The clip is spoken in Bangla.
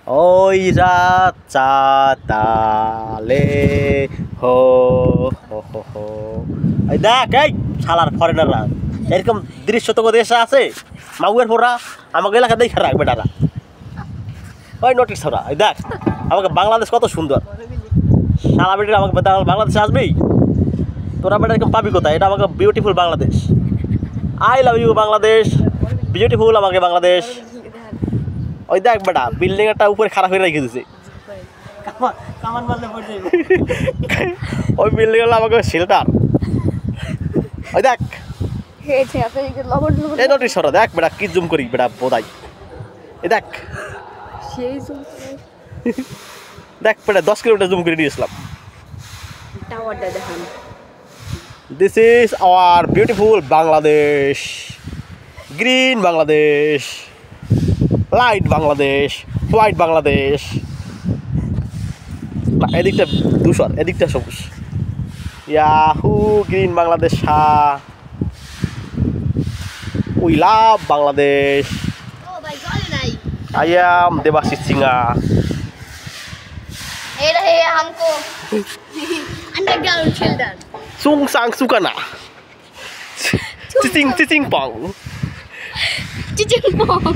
ওই রাত চাঁদালে হো হো হো হো। এই দেখ এই শালার ফরেনাররা এরকম দৃশ্য তো দেশে আছে মাগুয়ের পড়া আমাকে এলাকা দেখে রাখবে তারা ওই নোটিস ওরা এই দেখ আমাকে বাংলাদেশ কত সুন্দর শালা বেটির আমাকে বাংলাদেশে আসবেই তোরা বেটা এরকম পাবি কোথায় এটা আমাকে beautiful Bangladesh I love you Bangladesh beautiful আমাকে বাংলাদেশ ওই দেখ বেটা বিল্ডিং একটা উপরে খারাপ হয়ে রেখে দিছে ওই বিল্ডিং হলো আমাকে শেল্টার ওই দেখ এই নোটিস ওরা দেখ বেটা কি জুম করি বেটা বোধাই এই দেখ দেখ বেটা 10 কিলোমিটার জুম করে নিয়েছিলাম This is our beautiful Bangladesh, green Bangladesh, light Bangladesh, white Bangladesh. না এদিকটা ধূসর এদিকটা সবুজ Yahoo green Bangladesh we love Bangladesh. I am Debashis Singha. Hey हमको underground children. Sung sang sukana. Cicing pong. Cicing pong.